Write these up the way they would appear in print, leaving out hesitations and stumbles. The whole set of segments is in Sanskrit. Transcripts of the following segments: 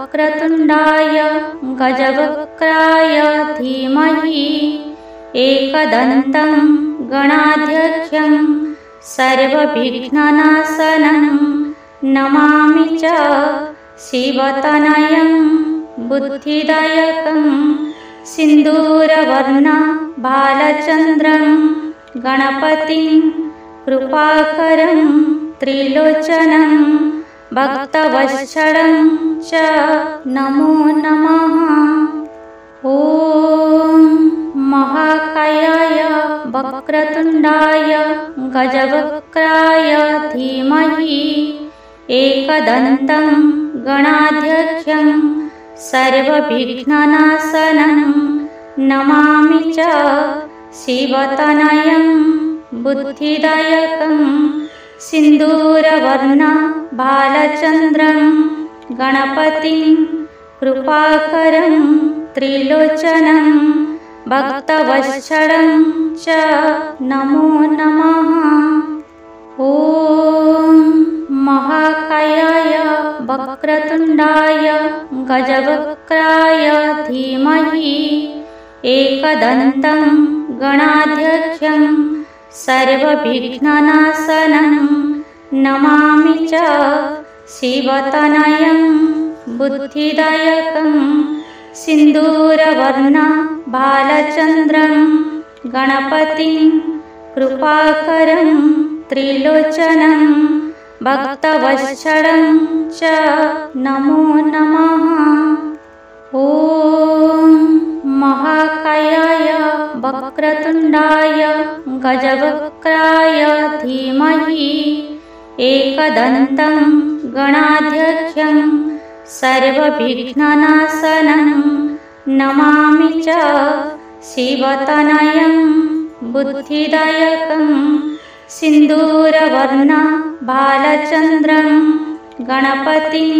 वक्रतुण्डाय गजवक्त्राय धीमहि एकदन्तं गणाध्यक्षं सर्वविघ्ननाशनं नमामि च शिवतनयं बुद्धिदायकं सिन्दूरवर्णं बालचन्द्रं गणपतिं कृपाकरं त्रिलोचनं भक्तवत्सलं च नमो नमः। ॐ महाकायाय वक्रतुण्डाय गजवक्त्राय धीमहि एकदन्तं गणाध्यक्षं सर्वविघ्ननाशनं नमामि च शिवतनयं बुद्धिदायकं सिन्दूरवर्णं बालचन्द्रं गणपतिं कृपाकरं त्रिलोचनं भक्तवत्सलं च नमो नमः। ॐ महाकायाय वक्रतुण्डाय गजवक्त्राय धीमहि एकदन्तं गणाध्यक्षं सर्वविघ्ननाशनं नमामि च शिवतनयं बुद्धिदायकं सिन्दूरवर्णं बालचन्द्रं गणपतिं कृपाकरं त्रिलोचनं भक्तवत्सलं च नमो नमः। ॐ महाकायाय वक्रतुण्डाय गजवक्त्राय धीमहि एकदन्तं गणाध्यक्षं सर्वविघ्ननाशनं नमामि च शिवतनयं बुद्धिदायकं सिन्दूरवर्णं बालचन्द्रं गणपतिं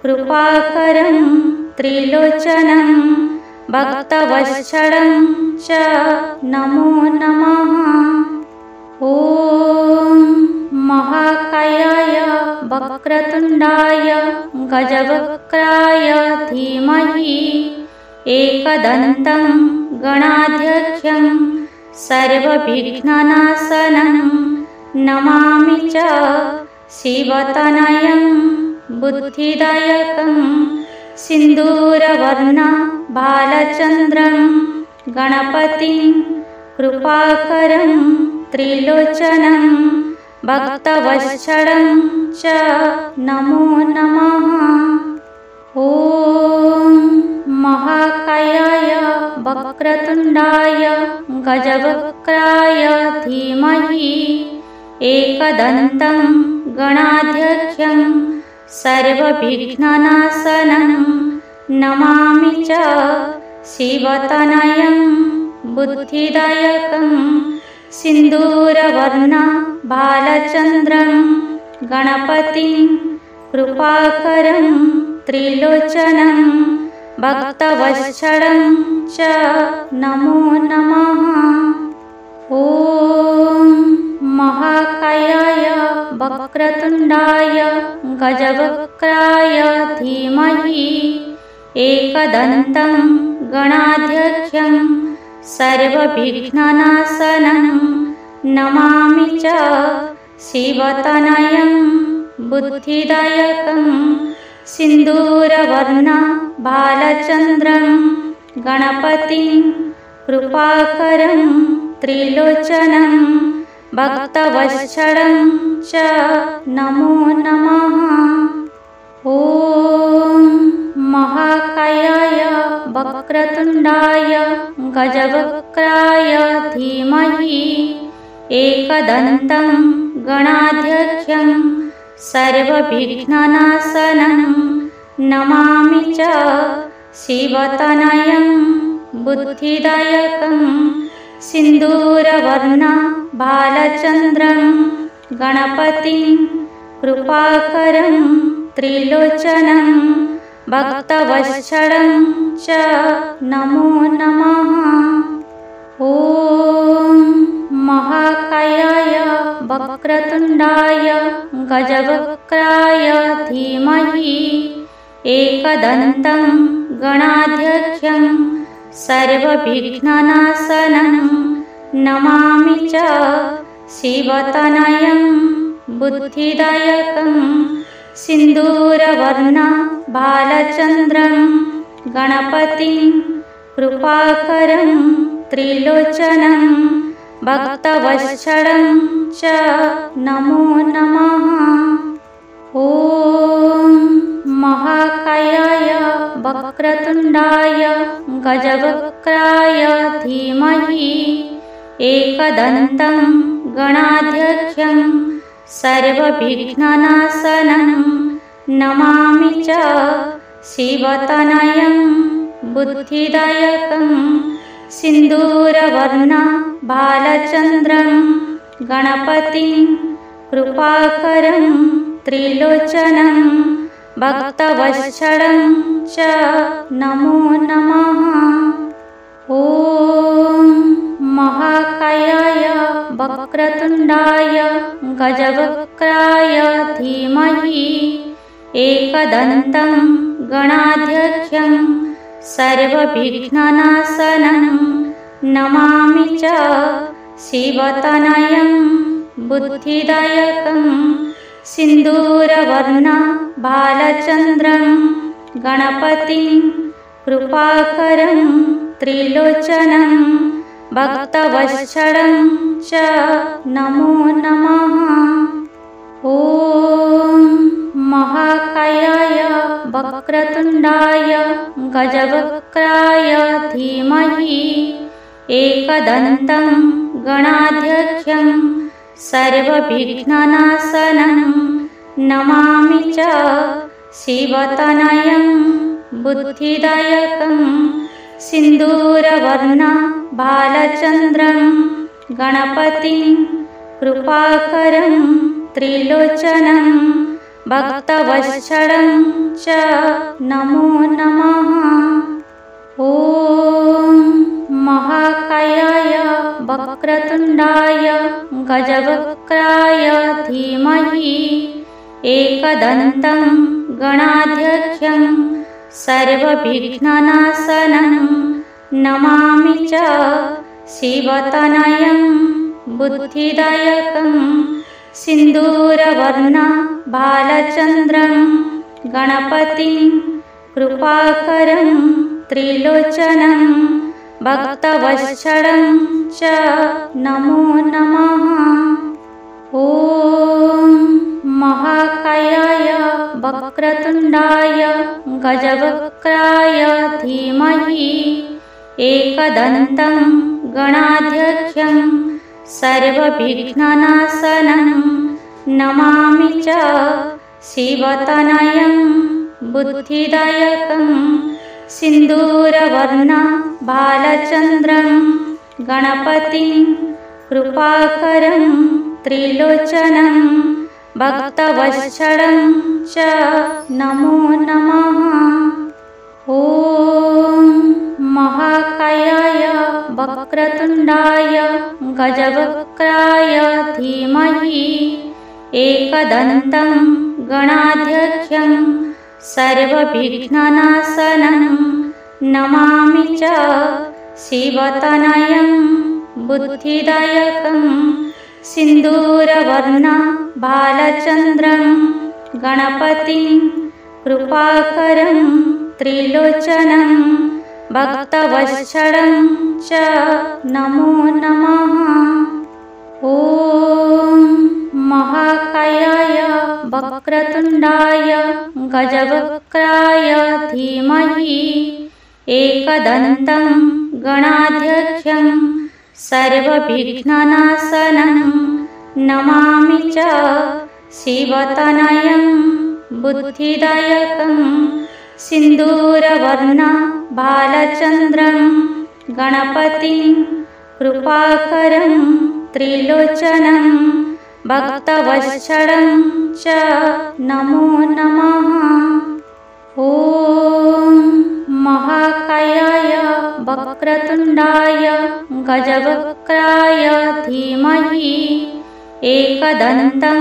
कृपाकरं त्रिलोचनं भक्तवत्सलं च नमो नमः। ॐ महाकायाय वक्रतुण्डाय गजवक्त्राय धीमहि एकदन्तं गणाध्यक्षं सर्वविघ्ननाशनं नमामि च शिवतनयं बुद्धिदायकं सिन्दूरवर्णं बालचन्द्रं गणपतिं कृपाकरं त्रिलोचनं भक्तवत्सलं च नमो नमः। ॐ महाकायाय वक्रतुण्डाय गजवक्त्राय धीमहि एकदन्तं गणाध्यक्षं सर्वविघ्ननाशनं नमामि च शिवतनयं बुद्धिदायकं सिन्दूरवर्णं बालचन्द्रं गणपतिं कृपाकरं त्रिलोचनं भक्तवत्सलं च नमो नमः। ॐ महाकायाय वक्रतुण्डाय गजवक्त्राय धीमहि एकदन्तं गणाध्यक्षं सर्वविघ्ननाशनं नमामि च शिवतनयं बुद्धिदायकं सिन्दूरवर्णं बालचन्द्रं गणपतिं कृपाकरं त्रिलोचनं भक्तवत्सलं च नमो नमः। ॐ महाकायाय वक्रतुण्डाय गजवक्त्राय धीमहि एकदन्तं गणाध्यक्षं सर्वविघ्ननाशनं नमामि च शिवतनयं बुद्धिदायकं सिन्दूरवर्णं बालचन्द्रं गणपतिं कृपाकरं त्रिलोचनं भक्तवत्सलं च नमो नमः। ॐ महाकायाय वक्रतुण्डाय गजवक्त्राय धीमहि एकदन्तं गणाध्यक्षं सर्वविघ्ननाशनं नमामि च शिवतनयं बुद्धिदायकं सिन्दूरवर्णं बालचन्द्रं गणपतिं कृपाकरं त्रिलोचनं भक्तवत्सलं च नमो नमः। ॐ महाकायाय वक्रतुण्डाय गजवक्त्राय धीमहि एकदन्तं गणाध्यक्षं सर्वविघ्ननाशनं नमामि च शिवतनयं बुद्धिदायकं सिन्दूरवर्णं बालचन्द्रं गणपतिं कृपाकरं त्रिलोचनं भक्तवत्सलं च नमो नमः। ॐ महाकायाय वक्रतुण्डाय गजवक्त्राय धीमहि एकदन्तं गणाध्यक्षं सर्वविघ्ननाशनं नमामि च शिवतनयं बुद्धिदायकं सिन्दूरवर्णं बालचन्द्रं गणपतिं कृपाकरं त्रिलोचनं भक्तवत्सलं च नमो नमः। ॐ महाकायाय वक्रतुण्डाय गजवक्त्राय धीमहि एकदन्तं गणाध्यक्षं सर्वविघ्ननाशनं नमामि च शिवतनयं बुद्धिदायकं सिन्दूरवर्णं बालचन्द्रं गणपतिं कृपाकरं त्रिलोचनं भक्तवत्सलं च नमो नमः। ॐ महाकायाय वक्रतुण्डाय गजवक्त्राय धीमहि एकदन्तं गणाध्यक्षं सर्वविघ्ननाशनं नमामि च शिवतनयं बुद्धिदायकं सिन्दूरवर्णं बालचन्द्रं गणपतिं कृपाकरं त्रिलोचनं भक्तवत्सलं च नमो नमः। ॐ महाकायाय वक्रतुण्डाय गजवक्त्राय धीमहि एकदन्तं गणाध्यक्षं सर्वविघ्ननाशनं नमामि च शिवतनयं बुद्धिदायकं सिन्दूरवर्णं बालचन्द्रं गणपतिं कृपाकरं त्रिलोचनं भक्तवत्सलं च नमो नमः। ॐ महाकायाय वक्रतुण्डाय गजवक्त्राय धीमहि एकदन्तं गणाध्यक्षं सर्वविघ्ननाशनं नमामि च शिवतनयं बुद्धिदायकं सिन्दूरवर्णं बालचन्द्रं गणपतिं कृपाकरं त्रिलोचनं भक्तवत्सलं च नमो नमः। ॐ महाकायाय वक्रतुण्डाय गजवक्त्राय धीमहि एकदन्तं गणाध्यक्षं सर्वविघ्ननाशनं नमामि च शिवतनयं बुद्धिदायकं सिन्दूरवर्णं बालचन्द्रं गणपतिं कृपाकरं त्रिलोचनं भक्तवत्सलं च नमो नमः। ॐ महाकायाय वक्रतुण्डाय गजवक्त्राय धीमहि एकदन्तं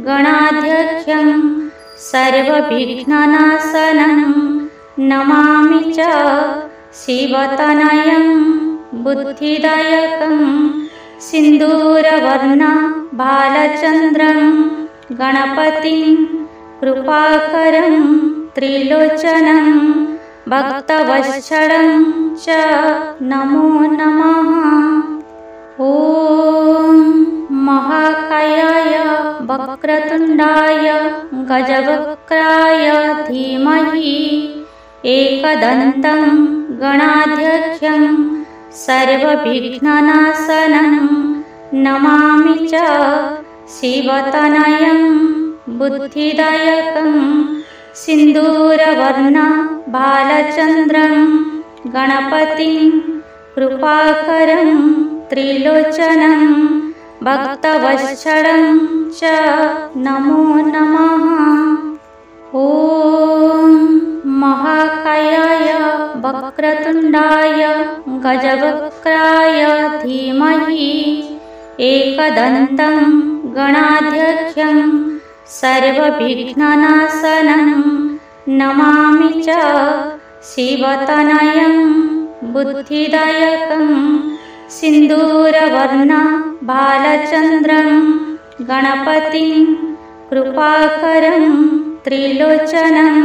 गणाध्यक्षं सर्वविघ्ननाशनं नमामि च शिवतनयं बुद्धिदायकं सिन्दूरवर्णबालचन्द्रं गणपतिं कृपाकरं त्रिलोचनं भक्तवत्सलं च नमो नमः। ॐ महाकायाय वक्रतुण्डाय गजवक्त्राय धीमहि एकदन्तं गणाध्यक्षं सर्वविघ्ननाशनं नमामि च शिवतनयं बुद्धिदायकं सिन्दूरवर्णबालचन्द्रं गणपतिं कृपाकरं त्रिलोचनं भक्तवत्सलं च नमो नमः। ॐ महाकायाय वक्रतुण्डाय गजवक्त्राय धीमहि एकदन्तं गणाध्यक्षं सर्वविघ्ननाशनं नमामि च शिवतनयं बुद्धिदायकं सिन्दूरवर्णबालचन्द्रं गणपतिं कृपाकरं त्रिलोचनं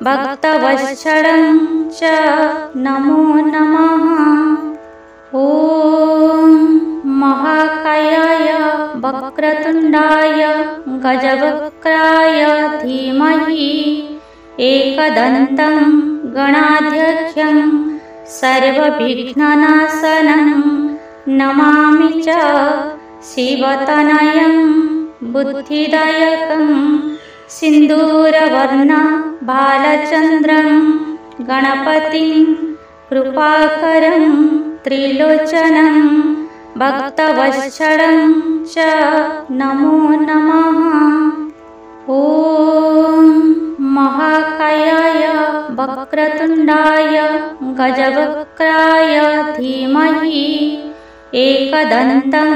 भक्तवत्सलं च नमो नमः। ॐ महाकायाय वक्रतुण्डाय गजवक्त्राय धीमहि एकदन्तं गणाध्यक्षं सर्वविघ्ननाशनं नमामि च शिवतनयं बुद्धिदायकं सिन्दूरवर्णबालचन्द्रं गणपतिं कृपाकरं त्रिलोचनं भक्तवत्सलं च नमो नमः। ॐ महाकायाय वक्रतुण्डाय गजवक्त्राय धीमहि एकदन्तं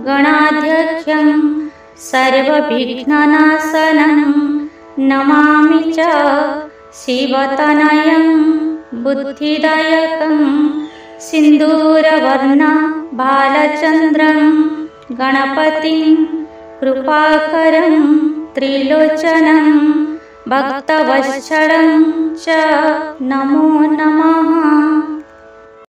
गणाध्यक्षं सर्वविघ्ननाशनं नमामि च शिवतनयं बुद्धिदायकं सिन्दूरवर्णबालचन्द्रं गणपतिं कृपाकरं त्रिलोचनं भक्तवत्सलं च नमो नमः।